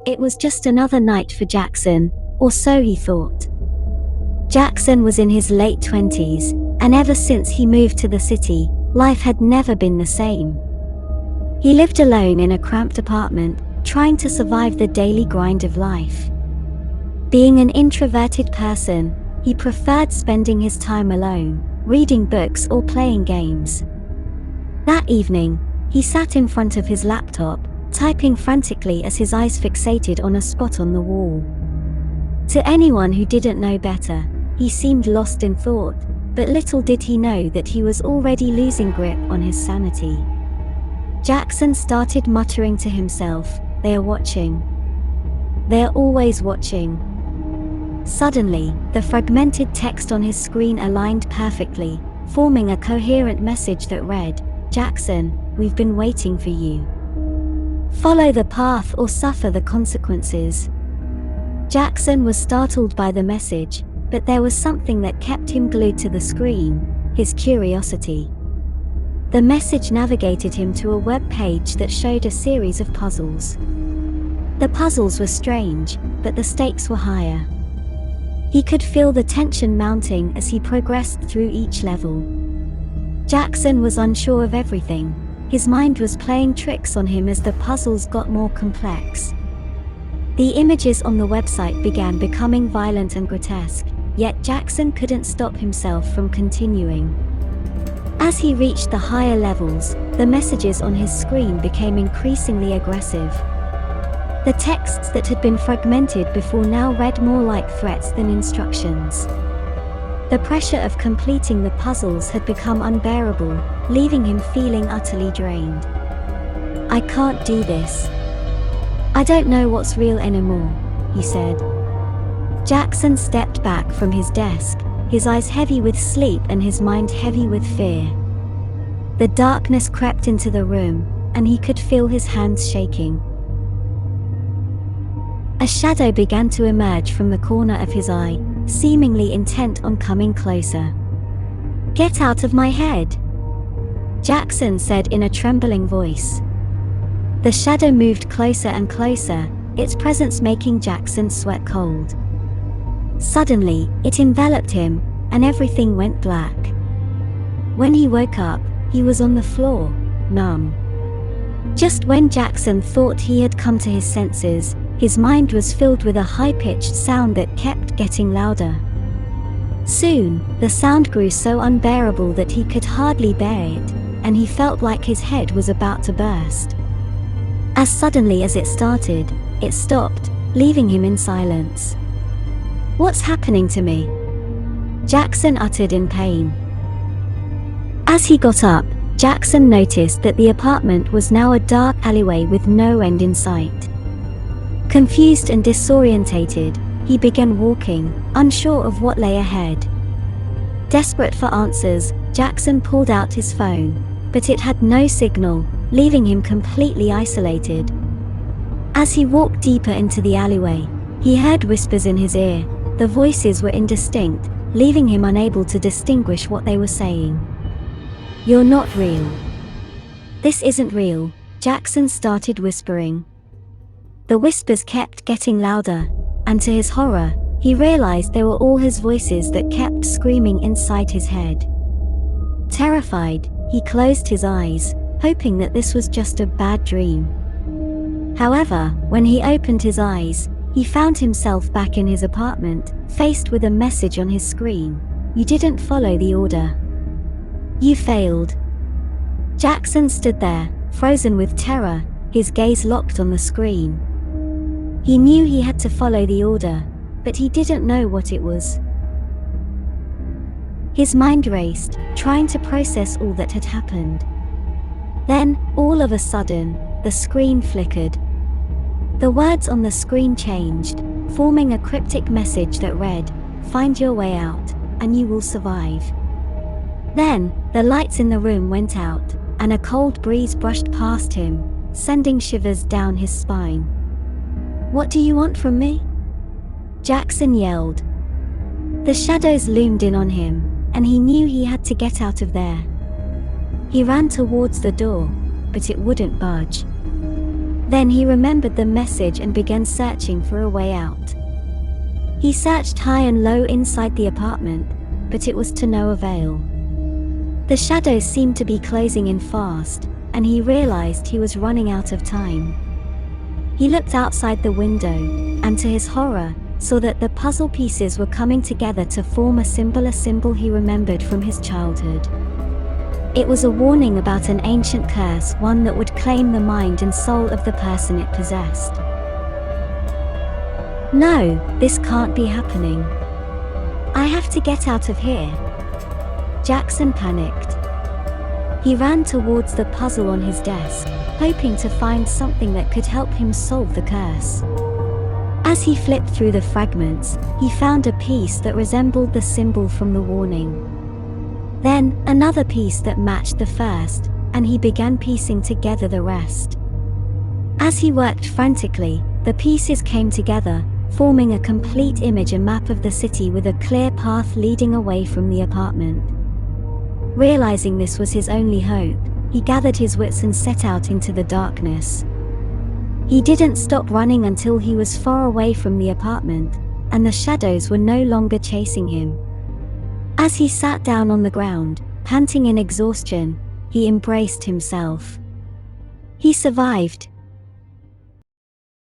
It was just another night for Jackson, or so he thought. Jackson was in his late 20s, and ever since he moved to the city, life had never been the same. He lived alone in a cramped apartment, trying to survive the daily grind of life. Being an introverted person, he preferred spending his time alone, reading books or playing games. That evening, he sat in front of his laptop, typing frantically as his eyes fixated on a spot on the wall. To anyone who didn't know better, he seemed lost in thought, but little did he know that he was already losing grip on his sanity. Jackson started muttering to himself, "They are watching. They are always watching." Suddenly, the fragmented text on his screen aligned perfectly, forming a coherent message that read, "Jackson, we've been waiting for you. Follow the path or suffer the consequences." Jackson was startled by the message, but there was something that kept him glued to the screen: his curiosity. The message navigated him to a web page that showed a series of puzzles. The puzzles were strange, but the stakes were higher. He could feel the tension mounting as he progressed through each level. Jackson was unsure of everything. His mind was playing tricks on him as the puzzles got more complex. The images on the website began becoming violent and grotesque, yet Jackson couldn't stop himself from continuing. As he reached the higher levels, the messages on his screen became increasingly aggressive. The texts that had been fragmented before now read more like threats than instructions. The pressure of completing the puzzles had become unbearable, leaving him feeling utterly drained. "I can't do this. I don't know what's real anymore," he said. Jackson stepped back from his desk, his eyes heavy with sleep and his mind heavy with fear. The darkness crept into the room, and he could feel his hands shaking. A shadow began to emerge from the corner of his eye, seemingly intent on coming closer. "Get out of my head," Jackson said in a trembling voice. The shadow moved closer and closer, its presence making Jackson sweat cold. Suddenly, it enveloped him, and everything went black. When he woke up, he was on the floor, numb. Just when Jackson thought he had come to his senses, his mind was filled with a high-pitched sound that kept getting louder. Soon, the sound grew so unbearable that he could hardly bear it, and he felt like his head was about to burst. As suddenly as it started, it stopped, leaving him in silence. "What's happening to me?" Jackson uttered in pain. As he got up, Jackson noticed that the apartment was now a dark alleyway with no end in sight. Confused and disorientated, he began walking, unsure of what lay ahead. Desperate for answers, Jackson pulled out his phone, but it had no signal, leaving him completely isolated. As he walked deeper into the alleyway, he heard whispers in his ear. The voices were indistinct, leaving him unable to distinguish what they were saying. "You're not real. This isn't real," Jackson started whispering. The whispers kept getting louder, and to his horror, he realized they were all his voices that kept screaming inside his head. Terrified, he closed his eyes, hoping that this was just a bad dream. However, when he opened his eyes, he found himself back in his apartment, faced with a message on his screen: "You didn't follow the order. You failed." Jackson stood there, frozen with terror, his gaze locked on the screen. He knew he had to follow the order, but he didn't know what it was. His mind raced, trying to process all that had happened. Then, all of a sudden, the screen flickered. The words on the screen changed, forming a cryptic message that read, "Find your way out, and you will survive." Then, the lights in the room went out, and a cold breeze brushed past him, sending shivers down his spine. "What do you want from me?" Jackson yelled. The shadows loomed in on him, and he knew he had to get out of there. He ran towards the door, but it wouldn't budge. Then he remembered the message and began searching for a way out. He searched high and low inside the apartment, but it was to no avail. The shadows seemed to be closing in fast, and he realized he was running out of time. He looked outside the window, and to his horror, saw that the puzzle pieces were coming together to form a symbol he remembered from his childhood. It was a warning about an ancient curse, one that would claim the mind and soul of the person it possessed. No, this can't be happening. I have to get out of here. Jackson panicked. He ran towards the puzzle on his desk, hoping to find something that could help him solve the curse. As he flipped through the fragments, he found a piece that resembled the symbol from the warning. Then, another piece that matched the first, and he began piecing together the rest. As he worked frantically, the pieces came together, forming a complete image, a map of the city with a clear path leading away from the apartment. Realizing this was his only hope, he gathered his wits and set out into the darkness. He didn't stop running until he was far away from the apartment, and the shadows were no longer chasing him. As he sat down on the ground, panting in exhaustion, he embraced himself. He survived,